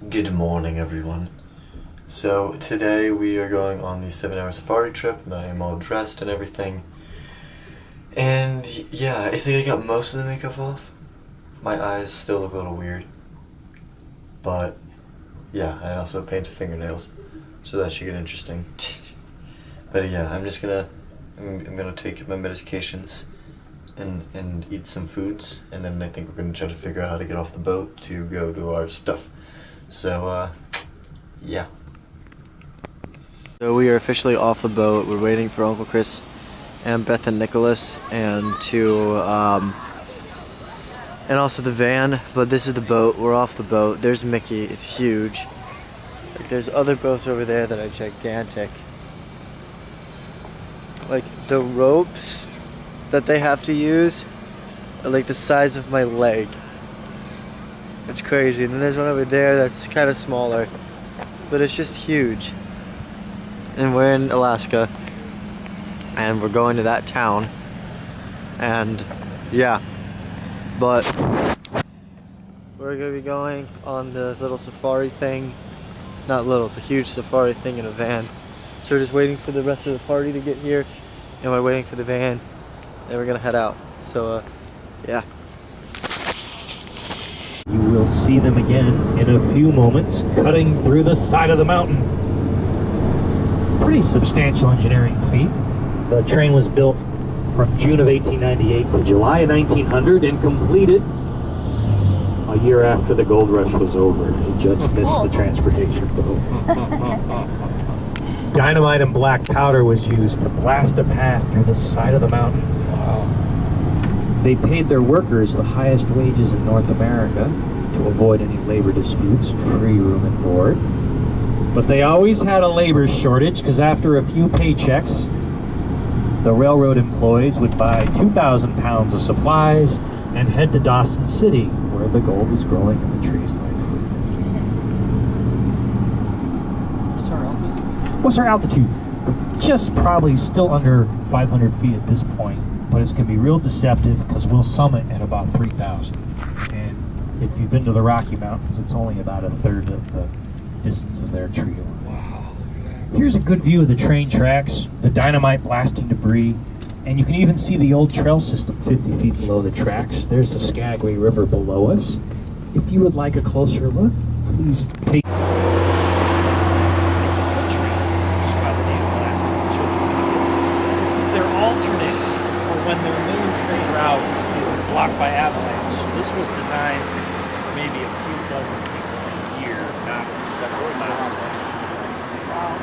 Good morning, everyone. So today we are going on the 7-hour safari trip, and I am all dressed and everything. And yeah, I think I got most of the makeup off. My eyes still look a little weird, but yeah, I also painted fingernails, so that should get interesting. But yeah, I'm gonna take my medications and eat some foods, and then I think we're gonna try to figure out how to get off the boat to go do our stuff. So, yeah. So we are officially off the boat. We're waiting for Uncle Chris and Beth and Nicholas and also the van, but this is the boat. We're off the boat. There's Mickey. It's huge. Like, there's other boats over there that are gigantic. Like, the ropes that they have to use are like the size of my leg. It's crazy. And then there's one over there that's kind of smaller, but it's just huge. And we're in Alaska, and we're going to that town, and yeah, but we're gonna be going on the little safari thing. Not little, it's a huge safari thing in a van. So we're just waiting for the rest of the party to get here, and we're waiting for the van, and we're gonna head out. So yeah. You will see them again in a few moments, cutting through the side of the mountain. Pretty substantial engineering feat. The train was built from June of 1898 to July of 1900 and completed a year after the gold rush was over. It just missed the transportation boat. Dynamite and black powder was used to blast a path through the side of the mountain. They paid their workers the highest wages in North America to avoid any labor disputes, free room and board. But they always had a labor shortage, because after a few paychecks, the railroad employees would buy 2,000 pounds of supplies and head to Dawson City, where the gold was growing and the trees like fruit. What's our altitude? What's our altitude? Just probably still under 500 feet at this point. But it's going to be real deceptive because we'll summit at about 3,000. And if you've been to the Rocky Mountains, it's only about a third of the distance of their tree line. Wow, look at that. Here's a good view of the train tracks, the dynamite blasting debris, and you can even see the old trail system 50 feet below the tracks. There's the Skagway River below us. If you would like a closer look, please take... It's a foot train, used by the name Alaskan for children. This is their alternate when their main train route is blocked by avalanche. This was designed for maybe a few dozen people a year, not several thousand. Wow.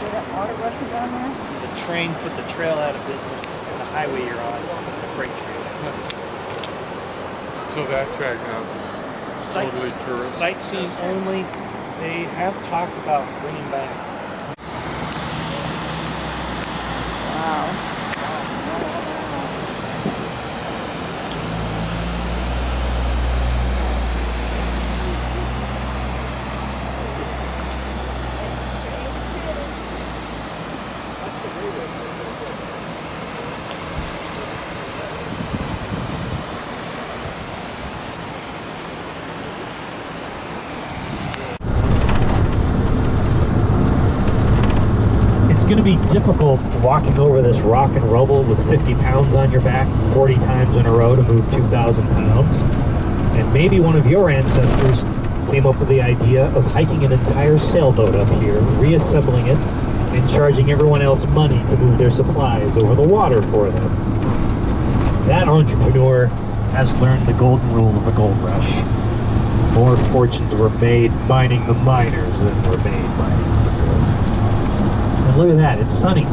Did that water rushing down there? The train put the trail out of business, and the highway you're on, the freight train. So that track now is totally tourist. Sightseeing only. They have talked about bringing back. Wow. It's going to be difficult walking over this rock and rubble with 50 pounds on your back 40 times in a row to move 2,000 pounds. And maybe one of your ancestors came up with the idea of hiking an entire sailboat up here, reassembling it, and charging everyone else money to move their supplies over the water for them. That entrepreneur has learned the golden rule of the gold rush. More fortunes were made mining the miners than were made mining the gold. And look at that, it's sunny.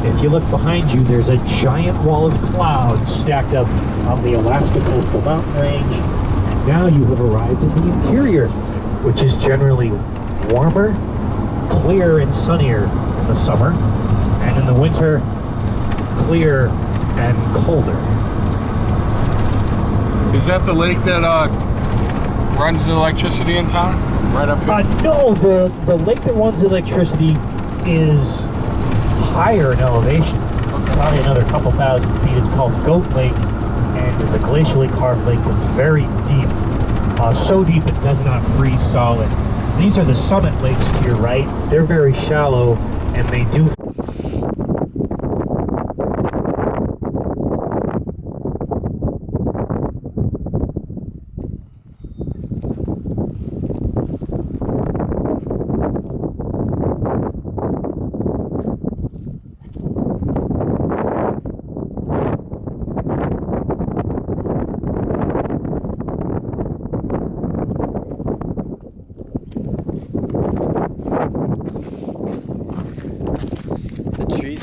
If you look behind you, there's a giant wall of clouds stacked up on the Alaska coastal mountain range. And now you have arrived in the interior, which is generally warmer, clear and sunnier in the summer, and in the winter, clear and colder. Is that the lake that runs the electricity in town? Right up here? No, the lake that runs the electricity is higher in elevation, probably another couple thousand feet. It's called Goat Lake, and is a glacially carved lake that's very deep. so deep it does not freeze solid. These are the summit lakes to your right. They're very shallow, and they do.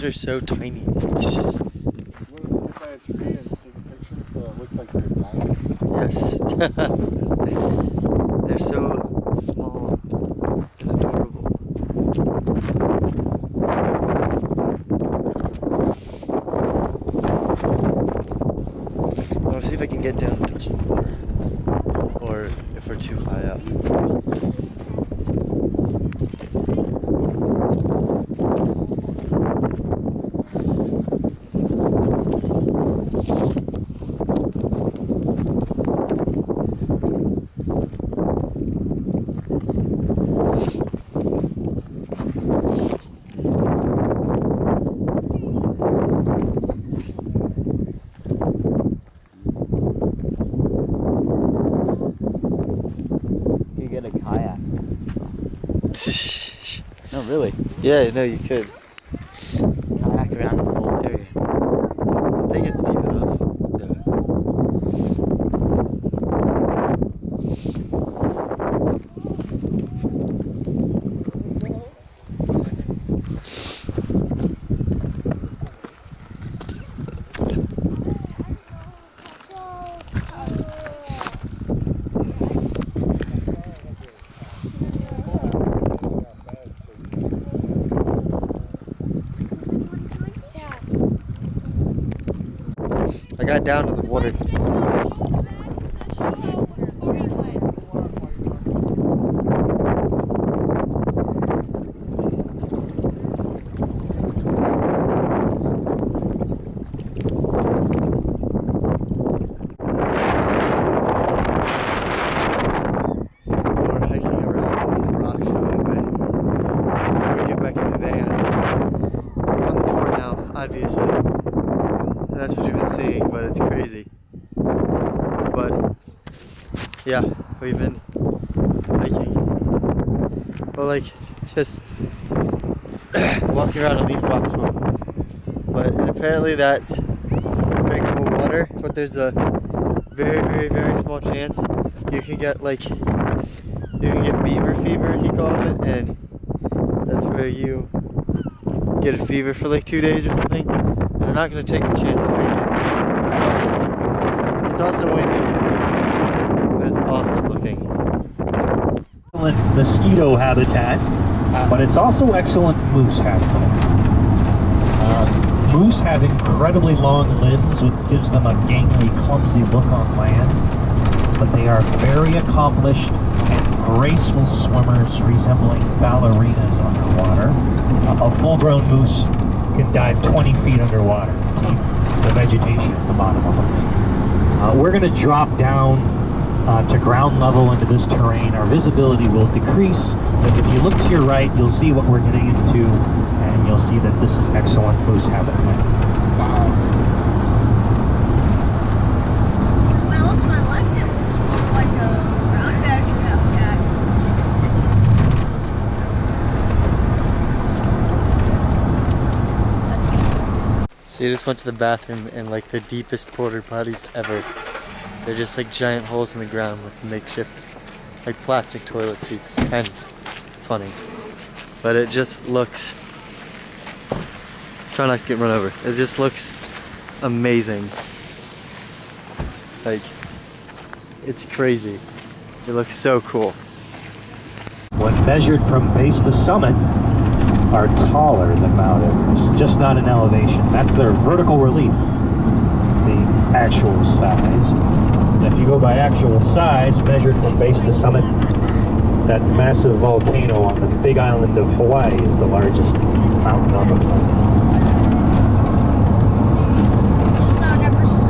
Are so tiny. Look at that tree and take a picture so it looks like they're tiny. Yes. They're so small and adorable. I'll see if I can get down and touch the water. Or if we're too high up. No, really. Yeah, no, you could. Kayak around this whole area. I think it's deep enough. I got down to the water. We're hiking around these rocks for a little bit before we get back in the van. We're on the tour now, obviously. That's what you've been seeing, but it's crazy. But yeah, we've been hiking. Well, like just walking around on these rocks. And apparently that's drinkable water, but there's a very, very, very small chance you can get beaver fever, he called it, and that's where you get a fever for like 2 days or something. I'm not going to take the chance to drink it. It's also windy, but it's awesome looking. Excellent mosquito habitat, but it's also excellent moose habitat. Moose have incredibly long limbs, which gives them a gangly, clumsy look on land, but they are very accomplished and graceful swimmers resembling ballerinas underwater. A full-grown moose can dive 20 feet underwater to the vegetation at the bottom of them. We're going to drop down to ground level into this terrain. Our visibility will decrease, but if you look to your right, you'll see what we're getting into, and you'll see that this is excellent moose habitat. Wow. When I look to my left, it looks more like a brown badger habitat. So you just went to the bathroom in like the deepest porta potties ever. They're just like giant holes in the ground with makeshift like plastic toilet seats. It's kind of funny. But it just looks, try not to get run over. It just looks amazing. Like, it's crazy. It looks so cool. When measured from base to summit, are taller than Mount Everest, just not in elevation. That's their vertical relief, the actual size. And if you go by actual size, measured from base to summit, that massive volcano on the big island of Hawaii is the largest mountain on the planet. Mount Everest is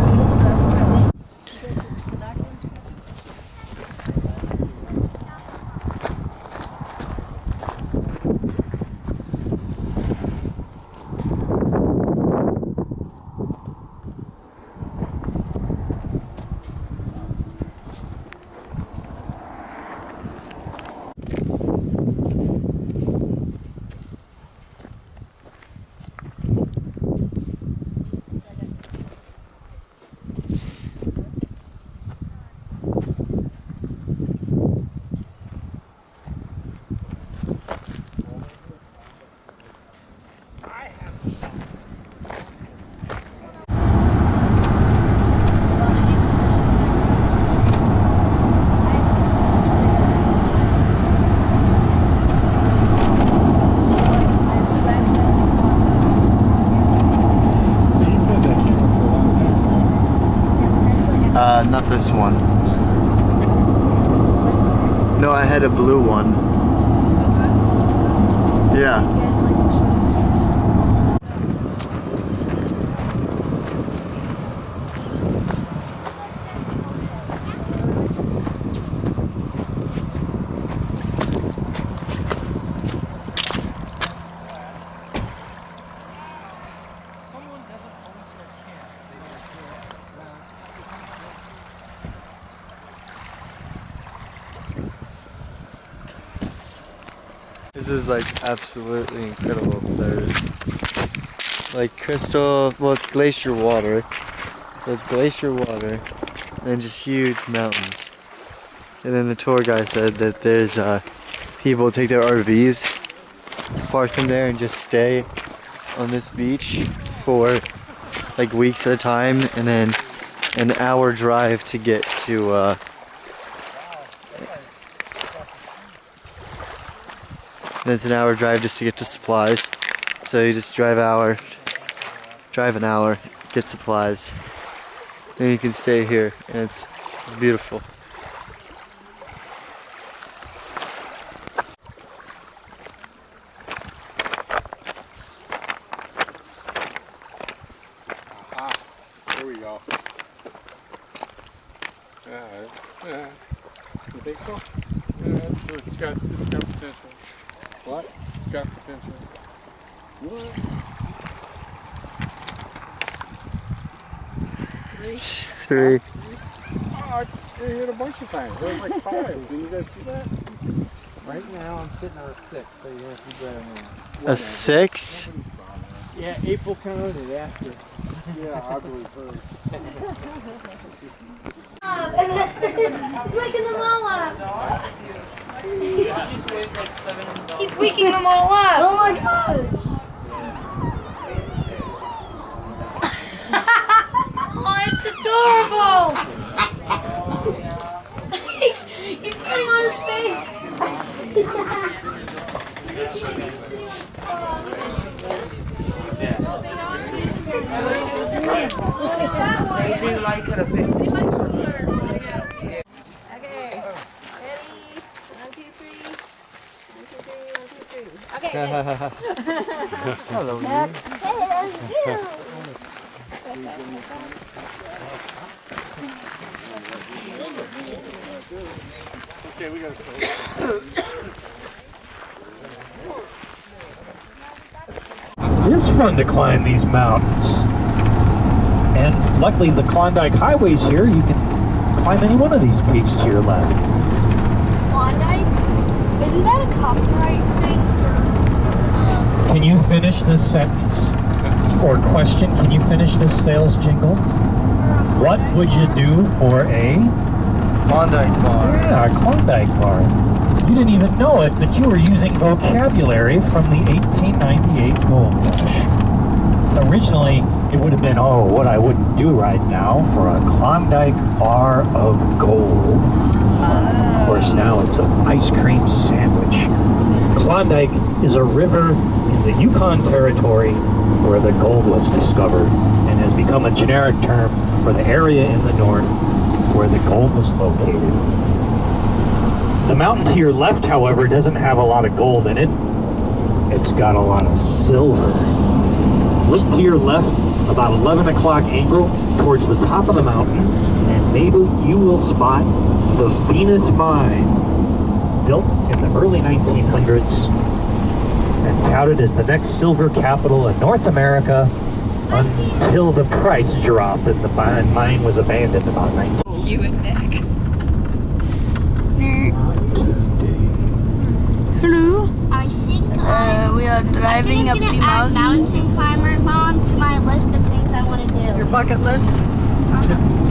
this one. No, I had a blue one. Yeah. This is like absolutely incredible. There's like crystal, well, it's glacier water. So it's glacier water and then just huge mountains. And then the tour guy said that there's people take their RVs, park them there and just stay on this beach for like weeks at a time, and then an hour drive to get to then it's an hour drive just to get to supplies. So you just drive an hour, get supplies. Then you can stay here, and it's beautiful. There we go. Yeah. You think so? Yeah, it's got potential. What? It's got potential. What? 3. Oh, it hit a bunch of times. It was like 5. Did you guys see that? Right now I'm sitting on a 6, so you have to grab me. A 6? Yeah, April counted after. Yeah, ugly bird. He's waking them all up. He's waking them all up. Oh my gosh. Oh, it's adorable. He's sitting on his face. They do like it a bit. Okay. Ready? 1, 2, 3. 1, 2, 3. 1, 2, 3. Okay. Hello. Okay, we gotta close. It is fun to climb these mountains. And luckily the Klondike Highway's here. You can climb any one of these peaks to your left. Klondike? Isn't that a copyright thing for, Can you finish this sentence? Or question, can you finish this sales jingle? What would you do for a... Klondike bar. Yeah, a Klondike bar. You didn't even know it, but you were using vocabulary from the 1898 gold rush. Originally, it would have been, oh, what I wouldn't do right now for a Klondike bar of gold. Of course, now it's an ice cream sandwich. Klondike is a river in the Yukon Territory where the gold was discovered and has become a generic term for the area in the north where the gold was located. The mountain to your left, however, doesn't have a lot of gold in it. It's got a lot of silver. Look to your left, about 11 o'clock angle, towards the top of the mountain, and maybe you will spot the Venus Mine, built in the early 1900s and touted as the next silver capital in North America until the price dropped and the mine was abandoned about 19... You and Nick. Hello? I think We are driving up the mountain. mountain climber mom to my list of things I want to do. Your bucket list?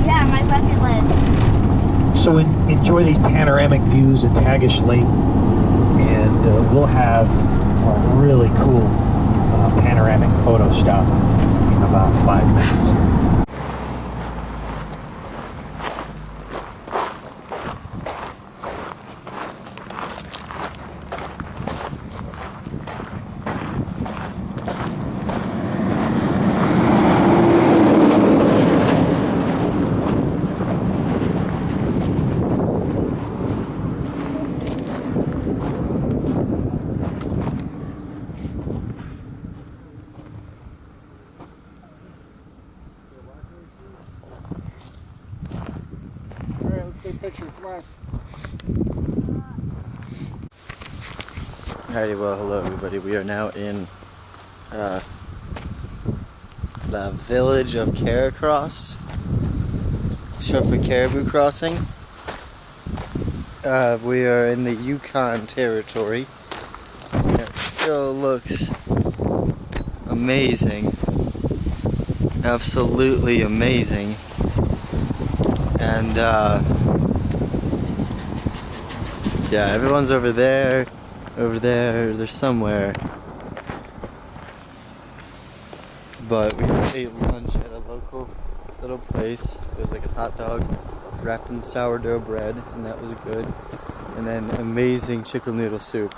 Yeah, my bucket list. So enjoy these panoramic views at Tagish Lake, and we'll have a really cool panoramic photo stop in about 5 minutes. picture. Come on. Alrighty, well, hello everybody. We are now in the village of Caracross, short for Caribou Crossing. We are in the Yukon territory. It still looks amazing. Absolutely amazing. And yeah, everyone's over there, there's somewhere. But we just ate lunch at a local little place. It was like a hot dog wrapped in sourdough bread, and that was good. And then amazing chicken noodle soup.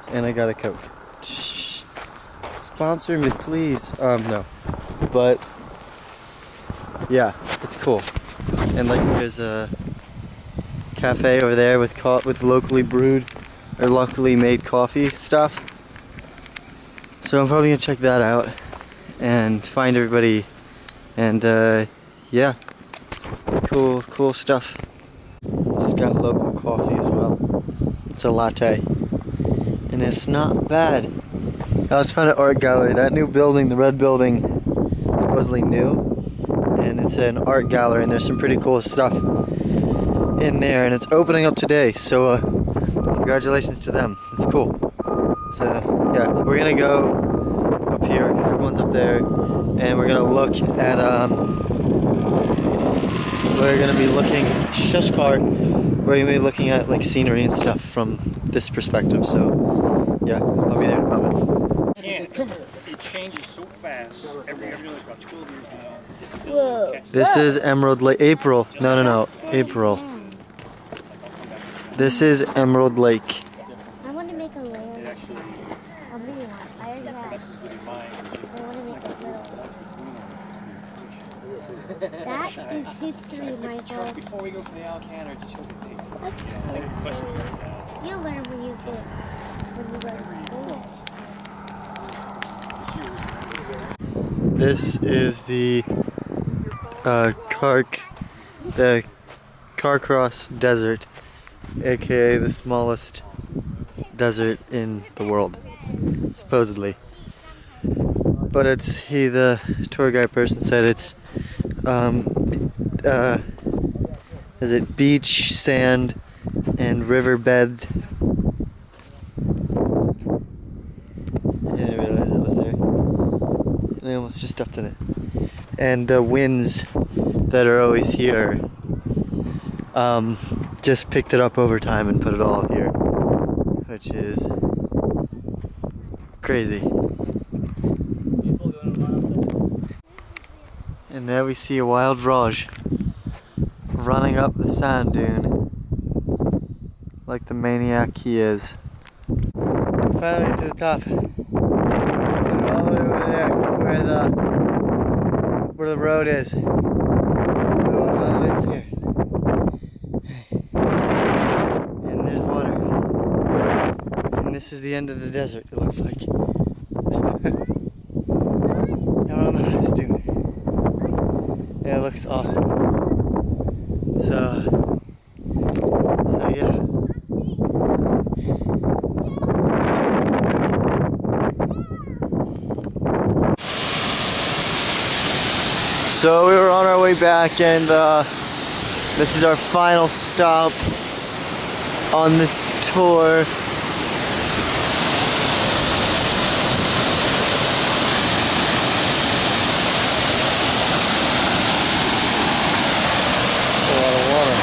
And I got a Coke. Sponsor me, please. No. But yeah, it's cool. And like there's a cafe over there with locally brewed or locally made coffee stuff. So I'm probably gonna check that out and find everybody. And yeah, cool stuff. Just got local coffee as well. It's a latte, and it's not bad. I was found an art gallery. That new building, the red building, supposedly new, and it's an art gallery, and there's some pretty cool stuff in there, and it's opening up today. So congratulations to them. It's cool. So yeah, we're gonna go up here because everyone's up there, and we're gonna look at we're gonna be looking we're gonna be looking at like scenery and stuff from this perspective. So yeah, I'll be there in a moment. Yeah, it changes so fast. Every year is about 12 years now. It's still This is Emerald Lake. April. No. April. This is Emerald Lake. I want to make a land. I really want. I already have. I want to make a little. That is history, Michael. Before we go for the Alaskan, or just hope it takes That's questions like that. You'll learn when you go to school. This is the Carcross Desert, aka the smallest desert in the world, supposedly. But the tour guide person said it's is it beach, sand, and riverbed. I didn't realize it was there. I almost just stepped in it. And the winds that are always here just picked it up over time and put it all here, which is crazy. And there we see a wild Raj running up the sand dune like the maniac he is. Finally to the top. So all the way over there where the road is. We walk all the way up here. And there's water. And this is the end of the desert, it looks like. Now we're on the highest dune. Yeah, it looks awesome. So yeah. So we were on our way back, and this is our final stop on this tour. A lot of water.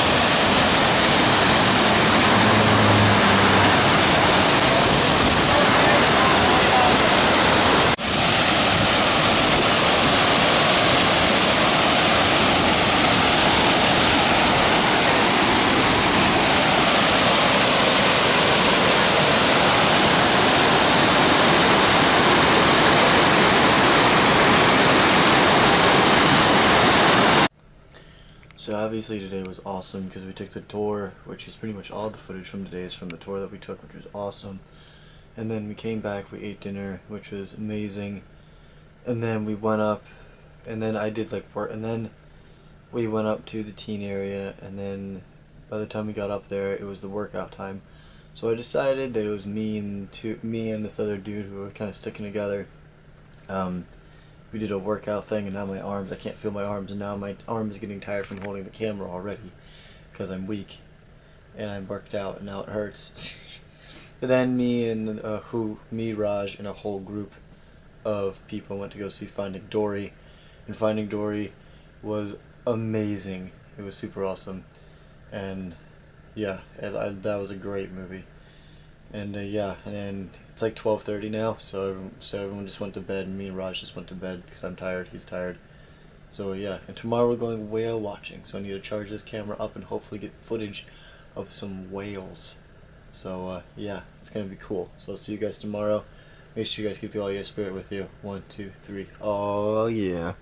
So obviously today was awesome because we took the tour, which is pretty much all the footage from today is from the tour that we took, which was awesome. And then we came back, we ate dinner, which was amazing. And then we went up, and then I did like work, and then we went up to the teen area, and then by the time we got up there, it was the workout time. So I decided that it was me and this other dude who were kind of sticking together. We did a workout thing, and now my arms, I can't feel my arms, and now my arm is getting tired from holding the camera already because I'm weak and I'm worked out and now it hurts. But then me, Raj, and a whole group of people went to go see Finding Dory, and Finding Dory was amazing. It was super awesome, and yeah, that was a great movie. And yeah, and it's like 12:30 now, so everyone just went to bed, and me and Raj just went to bed because I'm tired, he's tired. So yeah, and tomorrow we're going whale watching, so I need to charge this camera up and hopefully get footage of some whales. So yeah, it's gonna be cool. So I'll see you guys tomorrow. Make sure you guys keep the all your spirit with you. 1, 2, 3. Oh yeah.